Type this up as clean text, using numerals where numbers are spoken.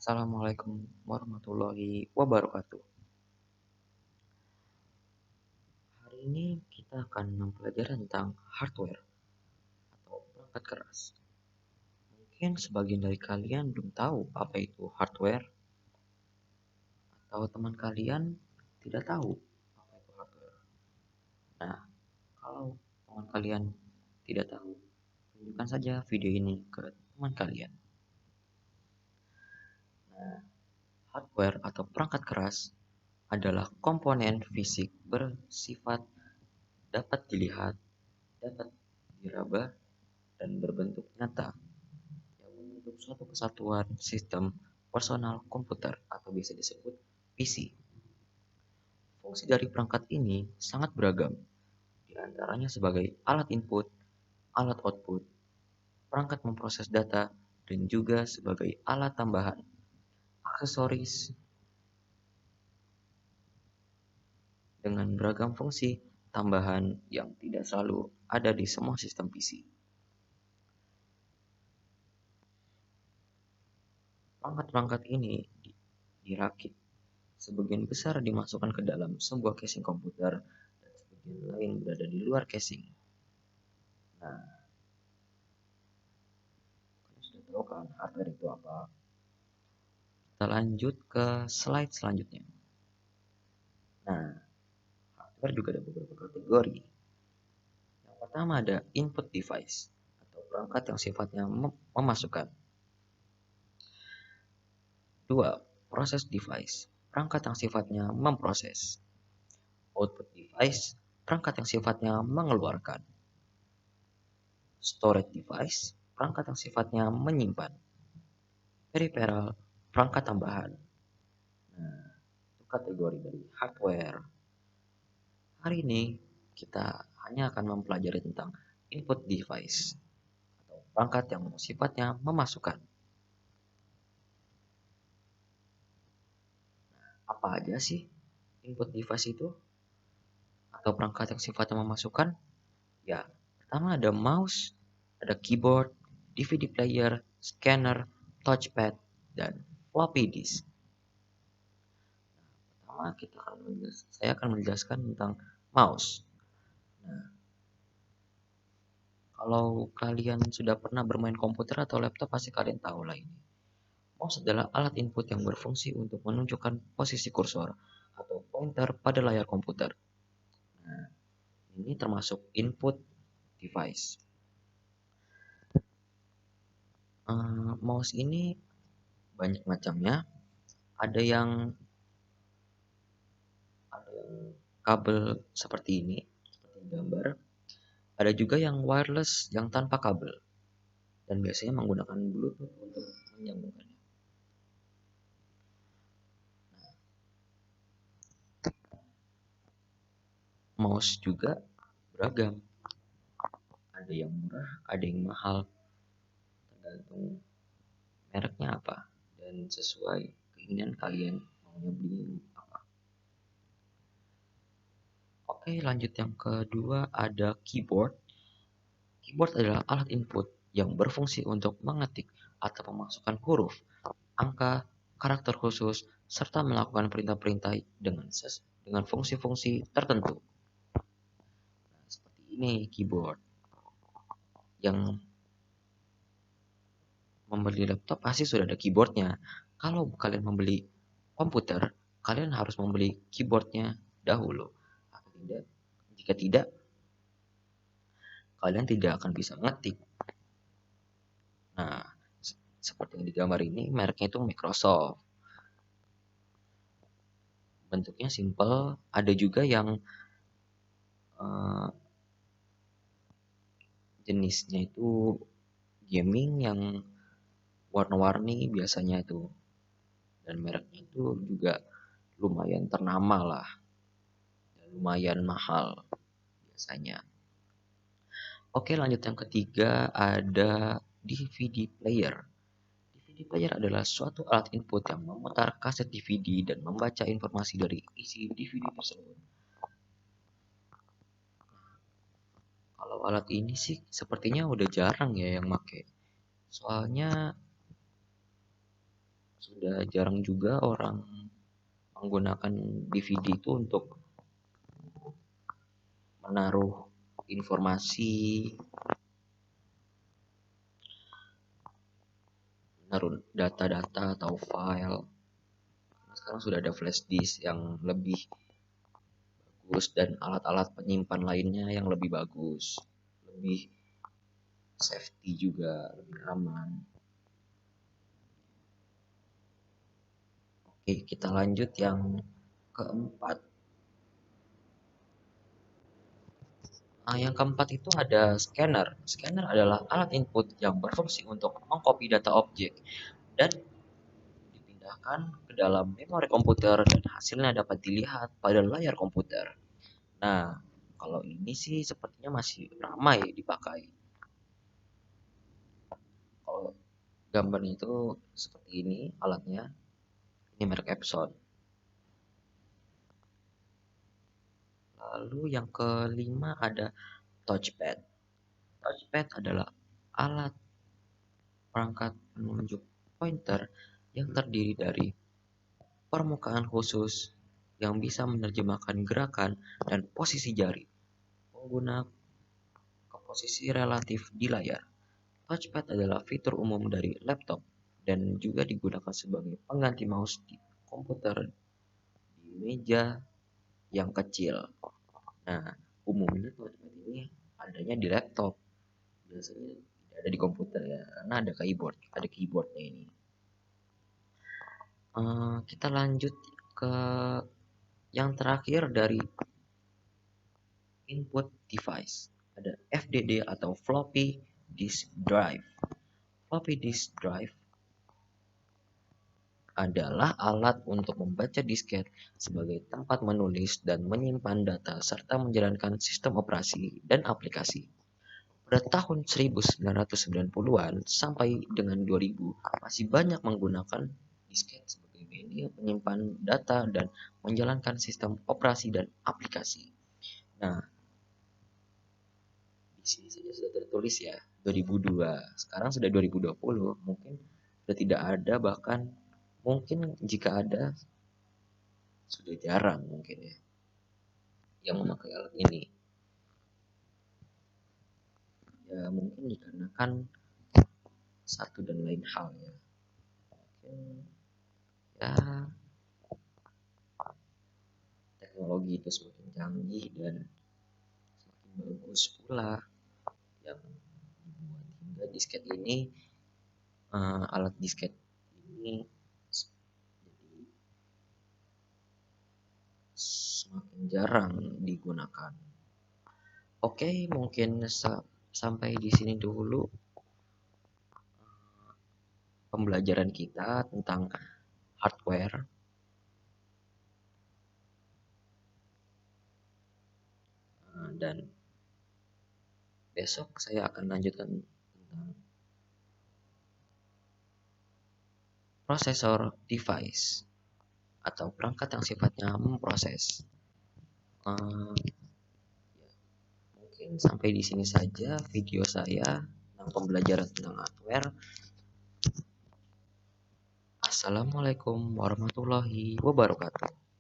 Assalamualaikum warahmatullahi wabarakatuh. Hari ini kita akan mempelajari tentang hardware atau perangkat keras. Mungkin sebagian dari kalian belum tahu apa itu hardware, atau teman kalian tidak tahu apa itu hardware. Nah, kalau teman kalian tidak tahu, tunjukkan saja video ini ke teman kalian. Nah, hardware atau perangkat keras adalah komponen fisik bersifat dapat dilihat, dapat diraba, dan berbentuk nyata yang membentuk suatu kesatuan sistem personal komputer atau bisa disebut PC. Fungsi dari perangkat ini sangat beragam, di antaranya sebagai alat input, alat output, perangkat memproses data, dan juga sebagai alat tambahan, aksesoris dengan beragam fungsi tambahan yang tidak selalu ada di semua sistem PC. Perangkat-perangkat ini dirakit. Sebagian besar dimasukkan ke dalam sebuah casing komputer dan sebagian lain berada di luar casing. Nah, kalian sudah tahu kan hardware itu apa? Kita lanjut ke slide selanjutnya. Nah, hardware juga ada beberapa kategori. Yang pertama ada input device atau perangkat yang sifatnya memasukkan. Dua, process device, perangkat yang sifatnya memproses. Output device, perangkat yang sifatnya mengeluarkan. Storage device, perangkat yang sifatnya menyimpan. Peripheral, perangkat tambahan. Nah, itu kategori dari hardware. Hari ini kita hanya akan mempelajari tentang input device atau perangkat yang sifatnya memasukkan. Apa aja sih input device itu atau perangkat yang sifatnya memasukkan? Ya, pertama ada mouse, ada keyboard, DVD player, scanner, touchpad, dan floppy disk. Pertama saya akan menjelaskan tentang mouse. Nah, kalau kalian sudah pernah bermain komputer atau laptop pasti kalian tahu lah ini. Mouse adalah alat input yang berfungsi untuk menunjukkan posisi kursor atau pointer pada layar komputer. Nah, ini termasuk input device. Mouse ini banyak macamnya. Ada yang kabel seperti ini, seperti gambar. Ada juga yang wireless yang tanpa kabel dan biasanya menggunakan Bluetooth untuk menyambungkannya. Mouse juga beragam. Ada yang murah, ada yang mahal, tergantung mereknya apa dan sesuai keinginan kalian maunya beli apa. Oke, lanjut yang kedua ada keyboard. Keyboard adalah alat input yang berfungsi untuk mengetik atau memasukkan huruf, angka, karakter khusus, serta melakukan perintah-perintah dengan fungsi-fungsi tertentu. Nah, seperti ini keyboard. Yang membeli laptop pasti sudah ada keyboardnya. Kalau kalian membeli komputer, kalian harus membeli keyboardnya dahulu. Atau tidak, jika tidak, kalian tidak akan bisa mengetik. Nah, seperti yang digambar ini, mereknya itu Microsoft. Bentuknya simple, ada juga yang jenisnya itu gaming yang warna-warni biasanya itu. Dan mereknya itu juga lumayan ternama lah. Dan lumayan mahal biasanya. Oke, lanjut yang ketiga ada DVD player. DVD player adalah suatu alat input yang memutar kaset DVD dan membaca informasi dari isi DVD tersebut. Kalau alat ini sih sepertinya udah jarang ya yang make. Soalnya Sudah jarang juga orang menggunakan DVD itu untuk menaruh informasi, menaruh data-data atau file. Sekarang sudah ada flash disk yang lebih bagus dan alat-alat penyimpan lainnya yang lebih bagus, lebih safety juga, lebih aman. Oke, kita lanjut yang keempat. Yang keempat itu ada scanner. Scanner adalah alat input yang berfungsi untuk mengcopy data objek dan dipindahkan ke dalam memori komputer dan hasilnya dapat dilihat pada layar komputer. Nah, kalau ini sih sepertinya masih ramai dipakai. Kalau gambar itu seperti ini alatnya, ini merek Epson. Lalu yang kelima ada touchpad. Touchpad adalah alat perangkat penunjuk pointer yang terdiri dari permukaan khusus yang bisa menerjemahkan gerakan dan posisi jari pengguna ke posisi relatif di layar. Touchpad adalah fitur umum dari laptop dan juga digunakan sebagai pengganti mouse di komputer di meja yang kecil. Nah, umumnya touchpad ini adanya di laptop, biasanya tidak ada di komputer ya, karena ada keyboardnya ini. Kita lanjut ke yang terakhir dari input device. Ada FDD atau floppy disk drive. Floppy disk drive adalah alat untuk membaca disket sebagai tempat menulis dan menyimpan data serta menjalankan sistem operasi dan aplikasi. Pada tahun 1990-an sampai dengan 2000 masih banyak menggunakan disket sebagai media menyimpan data dan menjalankan sistem operasi dan aplikasi. Nah, di sini saja sudah tertulis ya 2002. Sekarang sudah 2020, mungkin sudah tidak ada, bahkan mungkin jika ada sudah jarang mungkin ya yang memakai alat ini. Ya mungkin dikarenakan satu dan lain hal ya. Mungkin ya teknologi itu semakin canggih dan semakin bagus pula yang dibuat hingga disket ini, alat disket ini jadi semakin jarang digunakan. Oke, mungkin sampai di sini dulu pembelajaran kita tentang hardware. Dan besok saya akan lanjutkan tentang prosesor device atau perangkat yang sifatnya memproses. Mungkin sampai di sini saja video saya tentang pembelajaran tentang hardware. Assalamualaikum warahmatullahi wabarakatuh.